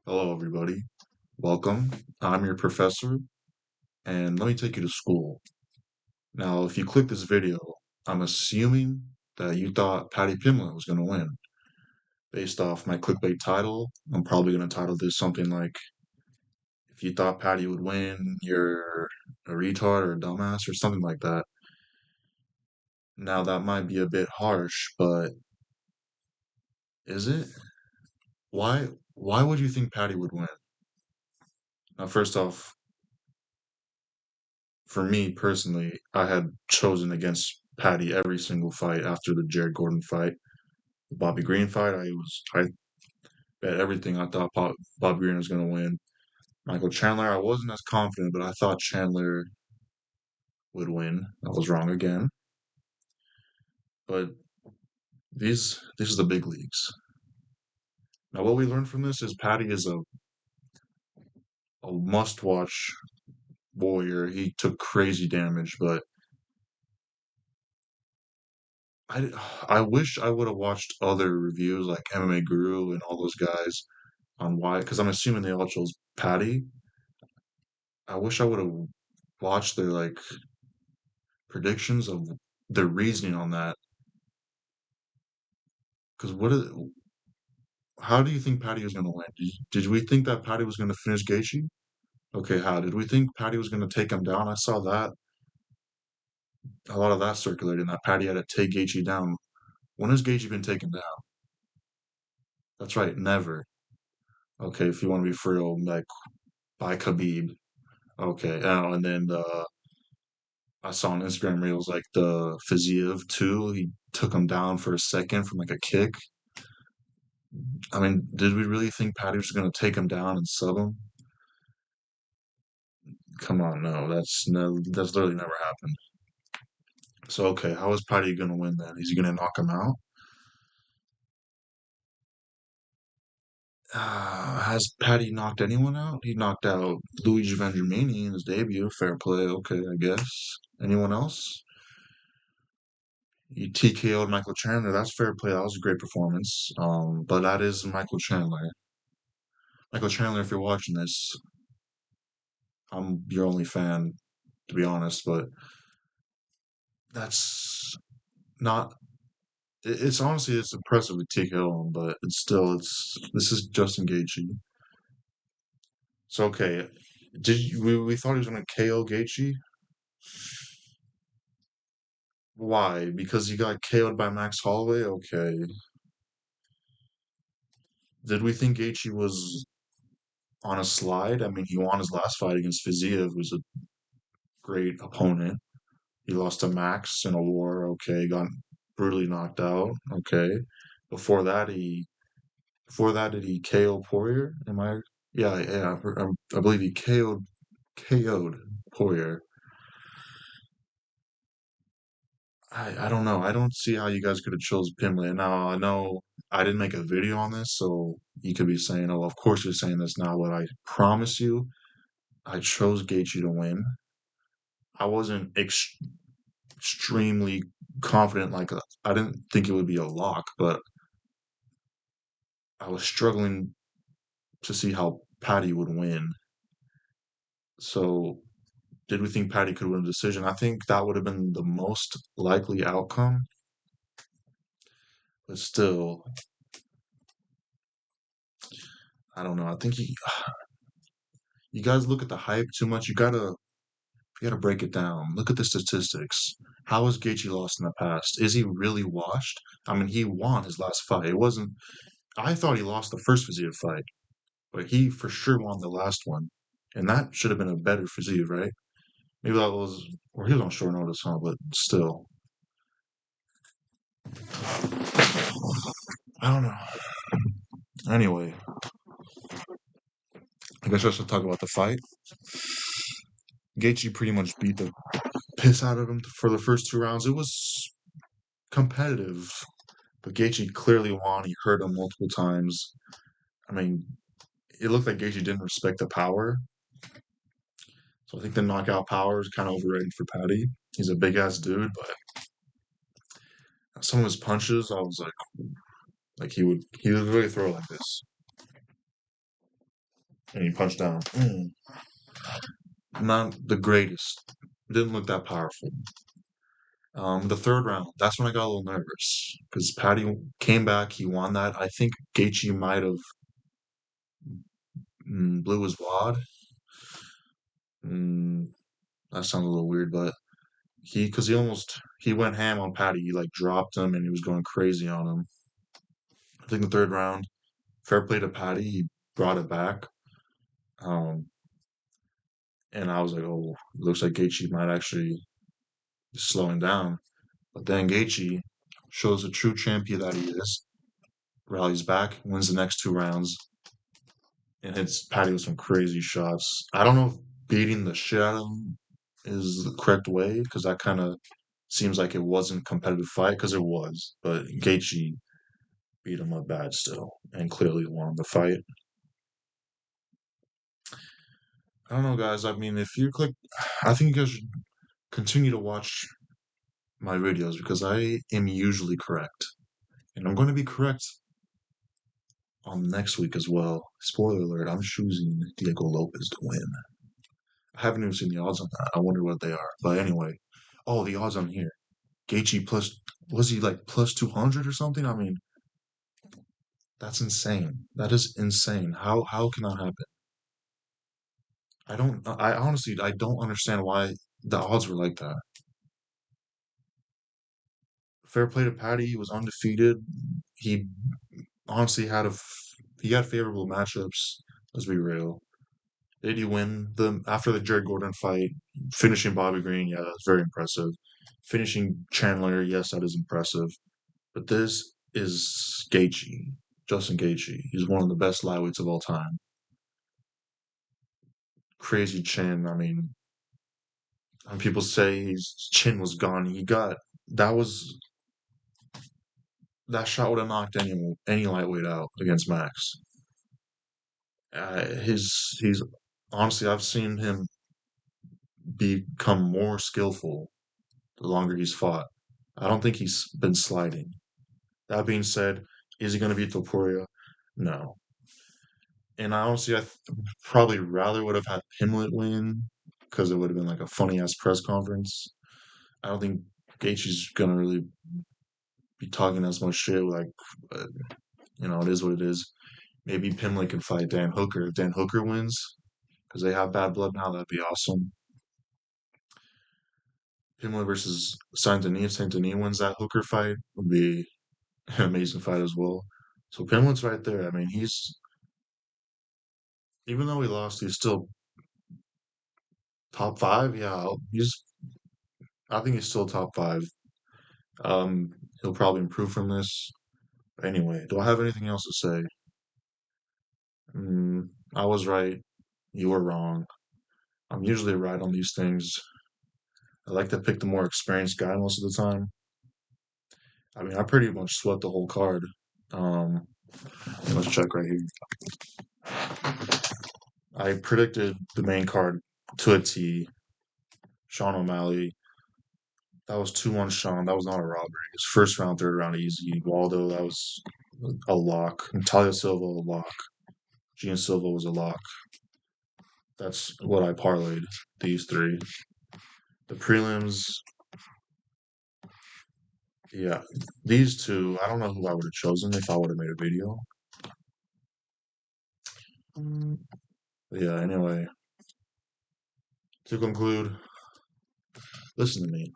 Hello, everybody. Welcome. I'm your professor, and let me take you to school. Now, if you click this video, I'm assuming that you thought Paddy Pimblett was going to win. Based off my clickbait title, I'm probably going to title this something like, if you thought Paddy would win, you're a retard or a dumbass or something like that. Now, that might be a bit harsh, but is it? Why, why would you think Paddy would win? Now, first off, for me personally, I had chosen against Paddy every single fight after the Jared Gordon fight, the Bobby Green fight. I bet everything I thought Bobby Green was going to win. Michael Chandler, I wasn't as confident, but I thought Chandler would win. I was wrong again. But these are the big leagues. Now, what we learned from this is Paddy is a must-watch warrior. He took crazy damage, but I I wish I would have watched other reviews like MMA Guru and all those guys on why, because I'm assuming they all chose Paddy. I wish I would have watched their predictions of their reasoning on that. Because how do you think Paddy was going to win? Did we think that Paddy was going to finish Gaethje? Okay, how did we think Paddy was going to take him down? I saw that a lot of that circulating that Paddy had to take Gaethje down. When has Gaethje been taken down? That's right, never. Okay, if you want to be for real, like by Khabib. Okay, and then I saw on Instagram reels like the Fiziev too. He took him down for a second from like a kick. I mean, did we really think Paddy was going to take him down and sub him? Come on, no, that's literally never happened. So okay, how is Paddy going to win then? Is he going to knock him out? Has Paddy knocked anyone out? He knocked out Luigi Vendramini in his debut. Fair play. Okay, I guess. Anyone else? He TKO'd Michael Chandler. That's fair play. That was a great performance. But that is Michael Chandler. Michael Chandler, if you're watching this, I'm your only fan, to be honest. But that's not. It's honestly it's impressive with TKO him, but it's still it's this is Justin Gaethje. So okay, we thought he was gonna KO Gaethje? Why? Because he got KO'd by Max Holloway? Okay. Did we think Gaethje was on a slide? I mean, he won his last fight against Fiziev, who's a great opponent. He lost to Max in a war. Okay, got brutally knocked out. Okay. Before that, did he KO Poirier? Am I? Yeah, yeah. I believe he KO'd Poirier. I don't know. I don't see how you guys could have chose Pimley. Now I know I didn't make a video on this, so you could be saying, "Oh, of course you're saying this now." But I promise you, I chose Gaethje to win. I wasn't extremely confident. I didn't think it would be a lock, but I was struggling to see how Paddy would win. So, did we think Paddy could win a decision? I think that would have been the most likely outcome. But still, I don't know. I think you guys look at the hype too much. You gotta break it down. Look at the statistics. How has Gaethje lost in the past? Is he really washed? I mean, he won his last fight. It wasn't. I thought he lost the first Fiziev fight, but he for sure won the last one, and that should have been a better Fiziev, right? Maybe that was, or he was on short notice, huh? But still, I don't know. Anyway, I guess I should talk about the fight. Gaethje pretty much beat the piss out of him for the first 2 rounds. It was competitive, but Gaethje clearly won. He hurt him multiple times. I mean, it looked like Gaethje didn't respect the power. So I think the knockout power is kind of overrated for Paddy. He's a big ass dude, but some of his punches, I was like he would really throw like this. and he punched down. Not the greatest. Didn't look that powerful. The third round, that's when I got a little nervous because Paddy came back. He won that. I think Gaethje might have blew his wad. Mm, that sounds a little weird, but because he went ham on Paddy. He like dropped him and he was going crazy on him. I think the third round, fair play to Paddy. He brought it back. Um, and I was like, oh, looks like Gaethje might actually be slowing down. But then Gaethje shows the true champion that he is, rallies back, wins the next two rounds, and hits Paddy with some crazy shots. I don't know if beating the shit out of him is the correct way because that kind of seems like it wasn't a competitive fight because it was, but Gaethje beat him up bad still and clearly won the fight. I don't know, guys. I mean, if you click, I think you guys should continue to watch my videos because I am usually correct, and I'm going to be correct on next week as well. Spoiler alert: I'm choosing Diego Lopez to win. I haven't even seen the odds on that. I wonder what they are. But anyway, oh, the odds on here. Gaethje plus was he like plus 200 or something? I mean, that's insane. That is insane. How can that happen? I honestly I don't understand why the odds were like that. Fair play to Paddy. He was undefeated. He honestly he had favorable matchups. Let's be real. Did he win the after the Jared Gordon fight? Finishing Bobby Green, yeah, that's very impressive. Finishing Chandler, yes, that is impressive. But this is Gaethje, Justin Gaethje. He's one of the best lightweights of all time. Crazy chin. I mean, when people say his chin was gone, he got that was that shot would have knocked any lightweight out against Max. He's honestly I've seen him become more skillful the longer he's fought. I don't think he's been sliding. That being said, is he going to beat Topuria? No. And I honestly, probably rather would have had Pimblett win because it would have been like a funny ass press conference. I don't think Gaethje's going to really be talking as much shit. Like, but, it is what it is. Maybe Pimblett can fight Dan Hooker if Dan Hooker wins because they have bad blood now. That'd be awesome. Pimblett versus Saint Denis. If Saint Denis wins that Hooker fight, would be an amazing fight as well. So Pimlett's right there. I mean, he's even though he lost, he's still top five. Yeah, he's. I think he's still top five. He'll probably improve from this. Anyway, do I have anything else to say? I was right. You were wrong. I'm usually right on these things. I like to pick the more experienced guy most of the time. I mean, I pretty much swept the whole card. Um, let's check right here. I predicted the main card to a T. Sean O'Malley. That was 2-1 Sean. That was not a robbery. His first round, third round easy. Waldo, that was a lock. Natalia Silva, a lock. Gian Silva was a lock. That's what I parlayed, these three. The prelims, yeah. These two, I don't know who I would have chosen if I would have made a video. But yeah, anyway. To conclude, listen to me.